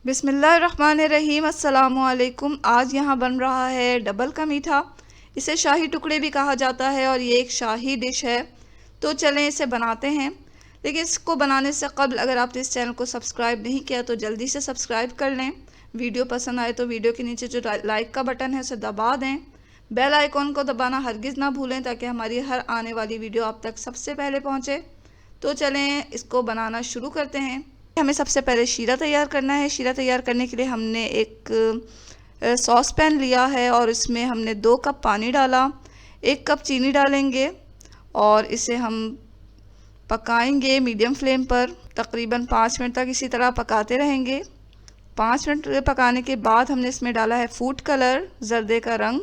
बिस्मिल्लाहिर्रहमानिर्रहीम। अस्सलामुअलैकुम। आज यहाँ बन रहा है डबल का मीठा। इसे शाही टुकड़े भी कहा जाता है और ये एक शाही डिश है। तो चलें इसे बनाते हैं। लेकिन इसको बनाने से कबल अगर आपने इस चैनल को सब्सक्राइब नहीं किया तो जल्दी से सब्सक्राइब कर लें। वीडियो पसंद आए तो वीडियो के नीचे जो लाइक का बटन है उसे दबा दें। बेल आइकॉन को दबाना हरगिज़ ना भूलें ताकि हमारी हर आने वाली वीडियो आप तक सबसे पहले पहुँचे। तो चलें इसको बनाना शुरू करते हैं। हमें सबसे पहले शीरा तैयार करना है। शीरा तैयार करने के लिए हमने एक सॉस पैन लिया है और इसमें हमने 2 कप पानी डाला। 1 कप चीनी डालेंगे और इसे हम पकाएंगे मीडियम फ्लेम पर। तकरीबन 5 मिनट तक इसी तरह पकाते रहेंगे। 5 मिनट पकाने के बाद हमने इसमें डाला है फूड कलर, जर्दे का रंग।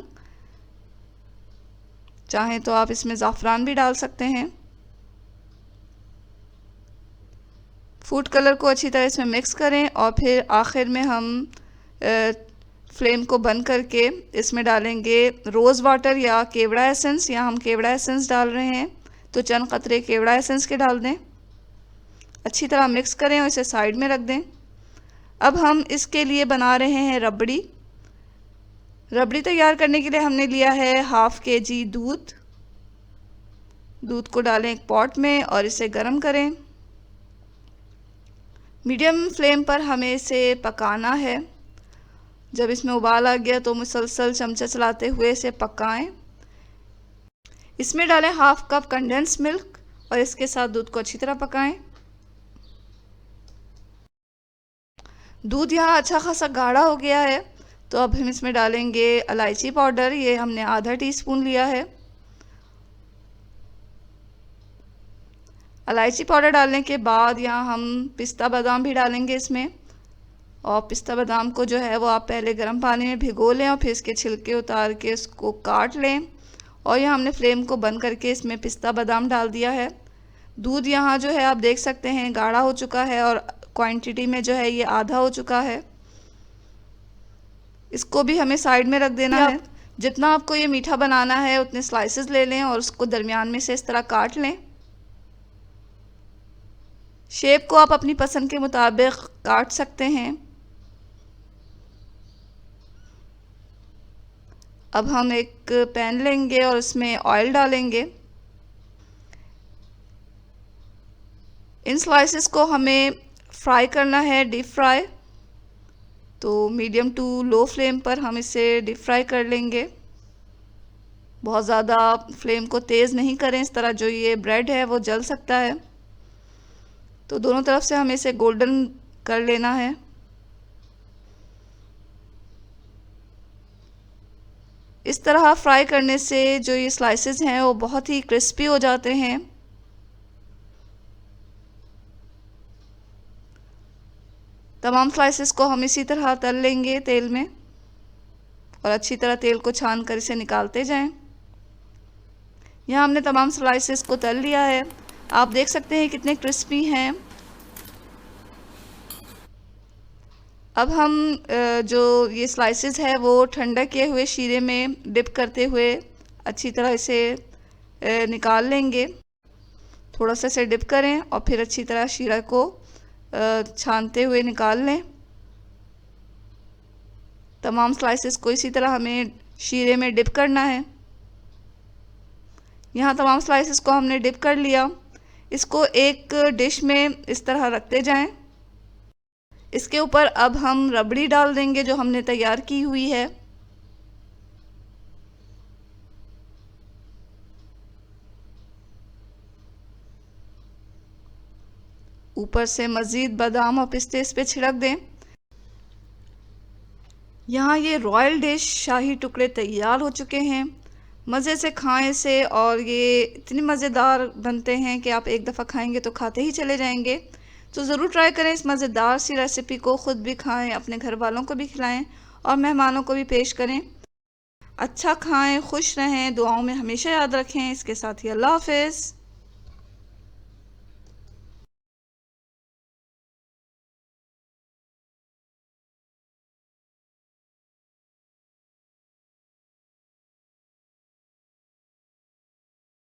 चाहें तो आप इसमें ज़ाफ़रान भी डाल सकते हैं। फूड कलर को अच्छी तरह इसमें मिक्स करें और फिर आखिर में हम फ्लेम को बंद करके इसमें डालेंगे रोज़ वाटर या केवड़ा एसेंस। या हम केवड़ा एसेंस डाल रहे हैं तो चंद कतरे केवड़ा एसेंस के डाल दें। अच्छी तरह मिक्स करें और इसे साइड में रख दें। अब हम इसके लिए बना रहे हैं रबड़ी। रबड़ी तैयार करने के लिए हमने लिया है 1/2 kg दूध। दूध को डालें एक पॉट में और इसे गर्म करें। मीडियम फ्लेम पर हमें इसे पकाना है। जब इसमें उबाल आ गया तो मुसलसल चमचा चलाते हुए इसे पकाएं। इसमें डालें 1/2 कप कंडेंस मिल्क और इसके साथ दूध को अच्छी तरह पकाएं। दूध यहाँ अच्छा खासा गाढ़ा हो गया है तो अब हम इसमें डालेंगे इलायची पाउडर। ये हमने आधा टीस्पून लिया है। इलायची पाउडर डालने के बाद यहाँ हम पिस्ता बादाम भी डालेंगे इसमें। और पिस्ता बादाम को जो है वो आप पहले गर्म पानी में भिगो लें और फिर इसके छिलके उतार के इसको काट लें। और यहाँ हमने फ्लेम को बंद करके इसमें पिस्ता बादाम डाल दिया है। दूध यहाँ जो है आप देख सकते हैं गाढ़ा हो चुका है और क्वांटिटी में जो है ये आधा हो चुका है। इसको भी हमें साइड में रख देना है। जितना आपको ये मीठा बनाना है उतने स्लाइसेस ले लें और उसको दरमियान में से इस तरह काट लें। शेप को आप अपनी पसंद के मुताबिक काट सकते हैं। अब हम एक पैन लेंगे और इसमें ऑयल डालेंगे। इन स्लाइसेस को हमें फ्राई करना है, डीप फ्राई। तो मीडियम टू लो फ्लेम पर हम इसे डीप फ्राई कर लेंगे। बहुत ज़्यादा फ्लेम को तेज़ नहीं करें, इस तरह जो ये ब्रेड है वो जल सकता है। तो दोनों तरफ से हमें इसे गोल्डन कर लेना है। इस तरह फ्राई करने से जो ये स्लाइसेस हैं वो बहुत ही क्रिस्पी हो जाते हैं। तमाम स्लाइसेस को हम इसी तरह तल लेंगे तेल में और अच्छी तरह तेल को छान कर इसे निकालते जाएं। यहाँ हमने तमाम स्लाइसेस को तल लिया है। आप देख सकते हैं कितने क्रिस्पी हैं। अब हम जो ये स्लाइसेस है वो ठंडा किए हुए शीरे में डिप करते हुए अच्छी तरह इसे निकाल लेंगे। थोड़ा सा इसे डिप करें और फिर अच्छी तरह शीरा को छानते हुए निकाल लें। तमाम स्लाइसेस को इसी तरह हमें शीरे में डिप करना है। यहाँ तमाम स्लाइसेस को हमने डिप कर लिया। इसको एक डिश में इस तरह रखते जाएं। इसके ऊपर अब हम रबड़ी डाल देंगे जो हमने तैयार की हुई है। ऊपर से मज़ीद बादाम और पिस्ते इस पे छिड़क दें। यहाँ ये रॉयल डिश शाही टुकड़े तैयार हो चुके हैं। मज़े से खाएं इसे और ये इतनी मज़ेदार बनते हैं कि आप एक दफ़ा खाएंगे तो खाते ही चले जाएंगे। तो ज़रूर ट्राई करें इस मज़ेदार सी रेसिपी को। ख़ुद भी खाएं, अपने घर वालों को भी खिलाएं और मेहमानों को भी पेश करें। अच्छा खाएं, खुश रहें, दुआओं में हमेशा याद रखें। इसके साथ ही अल्लाह हाफ़िज़।